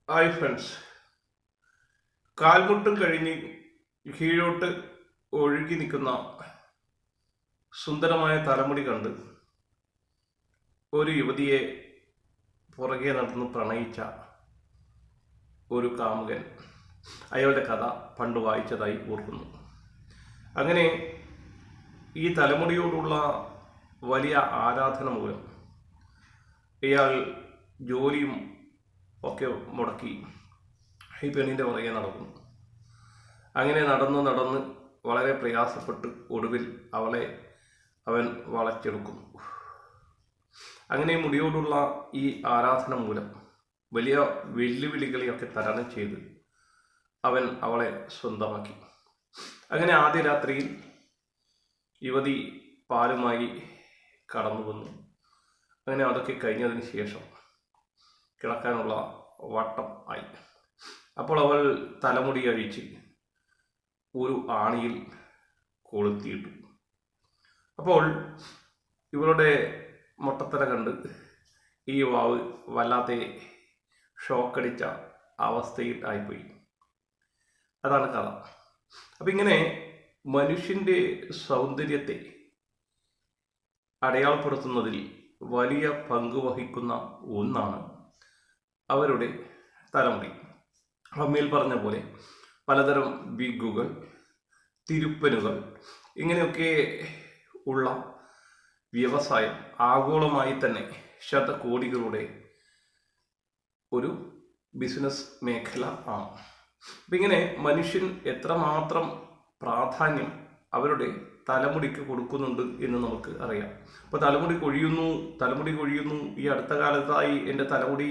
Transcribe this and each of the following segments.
Hi friends, കാൽമുട്ടും കഴിഞ്ഞ് കീഴോട്ട് ഒഴുകി നിൽക്കുന്ന സുന്ദരമായ തലമുടി കണ്ട് ഒരു യുവതിയെ പുറകെ നടന്ന് പ്രണയിച്ച ഒരു കാമുകൻ അയാളുടെ കഥ പണ്ട് വായിച്ചതായി ഓർക്കുന്നു. അങ്ങനെ ഈ തലമുടിയോടുള്ള വലിയ ആരാധന മൂലം ഇയാൾ ജോലിയും ഒക്കെ മുടക്കി ഈ പെണ്ണിൻ്റെ പുറകെ നടക്കുന്നു. അങ്ങനെ നടന്ന് വളരെ പ്രയാസപ്പെട്ട് ഒടുവിൽ അവൻ വളച്ചെടുക്കുന്നു. അങ്ങനെ മുടിയോടുള്ള ഈ ആരാധന മൂലം വലിയ വെല്ലുവിളികളെയൊക്കെ തരണം ചെയ്ത് അവൻ അവളെ സ്വന്തമാക്കി. അങ്ങനെ ആദ്യ രാത്രിയിൽ യുവതി പാലുമായി കടന്നു വന്നു. അങ്ങനെ അതൊക്കെ കഴിഞ്ഞതിന് ശേഷം കിടക്കാനുള്ള വട്ടം ആയി. അപ്പോൾ അവൾ തലമുടി അഴിച്ച് ഒരു ആണിയിൽ കൊളുത്തിയിട്ടു. അപ്പോൾ ഇവളുടെ മൊട്ടത്തല കണ്ട് ഈ യുവാവ് വല്ലാതെ ഷോക്കടിച്ച അവസ്ഥയിൽ ആയിപ്പോയി. അതാണ് കഥ. അപ്പം ഇങ്ങനെ മനുഷ്യൻ്റെ സൗന്ദര്യത്തെ അടയാളപ്പെടുത്തുന്നതിൽ വലിയ പങ്ക് വഹിക്കുന്ന ഒന്നാണ് അവരുടെ തലമുടി. അമ്മയിൽ പറഞ്ഞ പോലെ പലതരം വിഗുകൾ, തിരുപ്പനുകൾ, ഇങ്ങനെയൊക്കെ ഉള്ള വ്യവസായം ആഗോളമായി തന്നെ ശതകോടികളുടെ ഒരു ബിസിനസ് മേഖല ആണ്. അപ്പം ഇങ്ങനെ മനുഷ്യൻ എത്രമാത്രം പ്രാധാന്യം അവരുടെ തലമുടിക്ക് കൊടുക്കുന്നുണ്ട് എന്ന് നമുക്ക് അറിയാം. അപ്പോൾ തലമുടി കൊഴിയുന്നു, ഈ അടുത്ത കാലത്തായി എൻ്റെ തലമുടി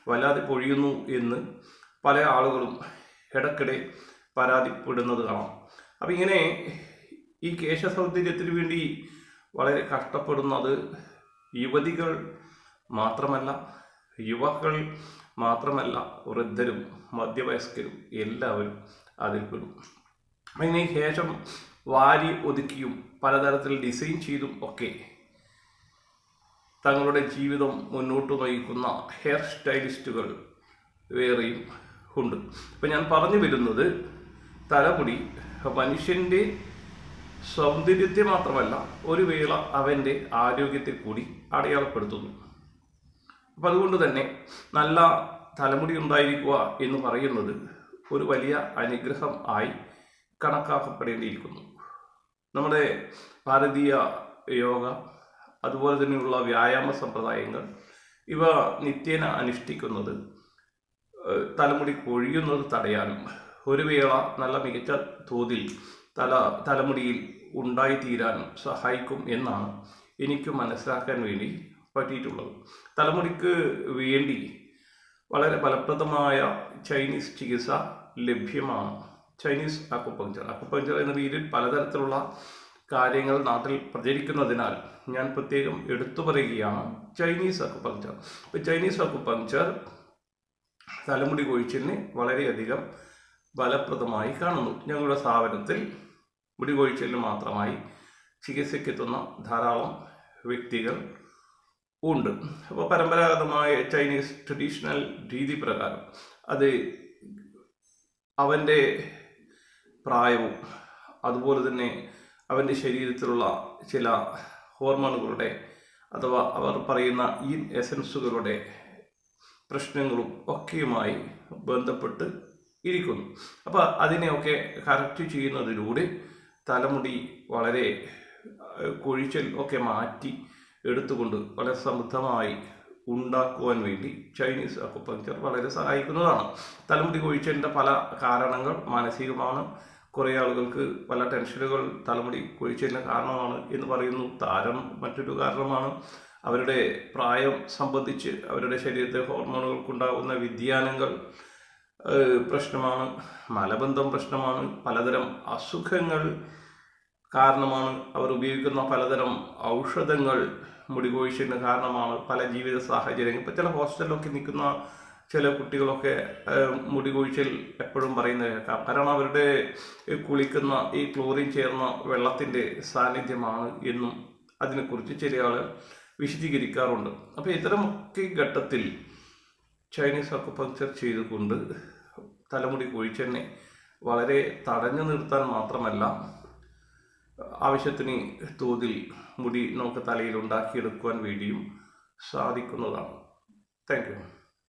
വല്ലാതെ പൊഴിയുന്നു എന്ന് പല ആളുകളും ഇടയ്ക്കിടെ പരാതിപ്പെടുന്നത് കാണാം. അപ്പം ഇങ്ങനെ ഈ കേശ സൗന്ദര്യത്തിന് വേണ്ടി വളരെ കഷ്ടപ്പെടുന്നത് യുവതികൾ മാത്രമല്ല, യുവാക്കൾ മാത്രമല്ല, വൃദ്ധരും മധ്യവയസ്കരും എല്ലാവരും അതിൽപ്പെടും. അതിന് ശേഷം വാരി ഒതുക്കിയും പലതരത്തിൽ ഡിസൈൻ ചെയ്തും ഒക്കെ തങ്ങളുടെ ജീവിതം മുന്നോട്ട് നയിക്കുന്ന ഹെയർ സ്റ്റൈലിസ്റ്റുകൾ വേറെയും ഉണ്ട്. ഇപ്പം ഞാൻ പറഞ്ഞു വരുന്നത് തലമുടി മനുഷ്യൻ്റെ സൗന്ദര്യത്തെ മാത്രമല്ല, ഒരു വേള അവൻ്റെ ആരോഗ്യത്തെ കൂടി അടയാളപ്പെടുത്തുന്നു. അപ്പം അതുകൊണ്ട് തന്നെ നല്ല തലമുടി ഉണ്ടായിരിക്കുക എന്ന് പറയുന്നത് ഒരു വലിയ അനുഗ്രഹം ആയി കണക്കാക്കപ്പെടേണ്ടിയിരിക്കുന്നു. നമ്മുടെ ഭാരതീയ യോഗ, അതുപോലെ തന്നെയുള്ള വ്യായാമ സമ്പ്രദായങ്ങൾ ഇവ നിത്യേന അനുഷ്ഠിക്കുന്നത് തലമുടി കൊഴിയുന്നത് തടയാനും ഒരു വേള നല്ല മികച്ച തോതിൽ തലമുടിയിൽ ഉണ്ടായിത്തീരാനും സഹായിക്കും എന്നാണ് എനിക്ക് മനസ്സിലാക്കാൻ വേണ്ടി പറ്റിയിട്ടുള്ളത്. തലമുടിക്ക് വേണ്ടി വളരെ ഫലപ്രദമായ ചൈനീസ് ചികിത്സ ലഭ്യമാണ്. ചൈനീസ് അക്കുപങ്ചർ എന്ന പേരിൽ പലതരത്തിലുള്ള കാര്യങ്ങൾ നാട്ടിൽ പ്രചരിക്കുന്നതിനാൽ ഞാൻ പ്രത്യേകം എടുത്തു പറയുകയാണ് ചൈനീസ് അക്കുപങ്ചർ. ഇപ്പോൾ ചൈനീസ് അക്കുപങ്ചർ തലമുടി കൊഴിച്ചിലിന് വളരെയധികം ഫലപ്രദമായി കാണുന്നു. ഞങ്ങളുടെ സ്ഥാപനത്തിൽ മുടി കൊഴിച്ചിലിന് മാത്രമായി ചികിത്സയ്ക്കെത്തുന്ന ധാരാളം വ്യക്തികൾ ഉണ്ട്. അപ്പോൾ പരമ്പരാഗതമായ ചൈനീസ് ട്രഡീഷണൽ രീതി പ്രകാരം അത് അവൻ്റെ പ്രായവും അതുപോലെ തന്നെ അവൻ്റെ ശരീരത്തിലുള്ള ചില ഹോർമോണുകളുടെ അഥവാ അവർ പറയുന്ന ഈ എസൻസുകളുടെ പ്രശ്നങ്ങളും ഒക്കെയുമായി ബന്ധപ്പെട്ട് ഇരിക്കുന്നു. അപ്പോൾ അതിനെയൊക്കെ കറക്റ്റ് ചെയ്യുന്നതിലൂടെ തലമുടി വളരെ കൊഴിച്ചൽ ഒക്കെ മാറ്റി എടുത്തുകൊണ്ട് വളരെ സമൃദ്ധമായി ഉണ്ടാക്കുവാൻ വേണ്ടി ചൈനീസ് അക്കുപങ്ചർ വളരെ സഹായിക്കുന്നതാണ്. തലമുടി കൊഴിച്ചലിൻ്റെ പല കാരണങ്ങൾ മാനസികമാണ്. കുറേ ആളുകൾക്ക് പല ടെൻഷനുകൾ തലമുടി കൊഴിച്ചലിന് കാരണമാണ് എന്ന് പറയുന്നു. താരം മറ്റൊരു കാരണമാണ്. അവരുടെ പ്രായം സംബന്ധിച്ച് അവരുടെ ശരീരത്തെ ഹോർമോണുകൾക്കുണ്ടാകുന്ന വ്യതിയാനങ്ങൾ പ്രശ്നമാണ്. മലബന്ധം പ്രശ്നമാണ്. പലതരം അസുഖങ്ങൾ കാരണമാണ്. അവർ ഉപയോഗിക്കുന്ന പലതരം ഔഷധങ്ങൾ മുടി കൊഴിച്ചിലിന് കാരണമാണ്. പല ജീവിത സാഹചര്യങ്ങൾ, ഇപ്പോൾ ചില ഹോസ്റ്റലിലൊക്കെ നിൽക്കുന്ന ചില കുട്ടികളൊക്കെ മുടി കൊഴിച്ചിൽ എപ്പോഴും പറയുന്നത് കേൾക്കാം. കാരണം അവരുടെ കുളിക്കുന്ന ഈ ക്ലോറിൻ ചേർന്ന വെള്ളത്തിൻ്റെ സാന്നിധ്യമാണ് എന്നും അതിനെക്കുറിച്ച് ചില ആൾ വിശദീകരിക്കാറുണ്ട്. അപ്പോൾ ഇത്തരമൊക്കെ ഘട്ടത്തിൽ ചൈനീസ് അക്കുപങ്ക്ചർ ചെയ്തുകൊണ്ട് തലമുടി കൊഴിച്ചലിനെ വളരെ തടഞ്ഞു നിർത്താൻ മാത്രമല്ല ആവശ്യത്തിന് തോതിൽ മുടി നമുക്ക് തലയിൽ ഉണ്ടാക്കിയെടുക്കുവാൻ വേണ്ടിയും സാധിക്കുന്നതാണ്. Thank you.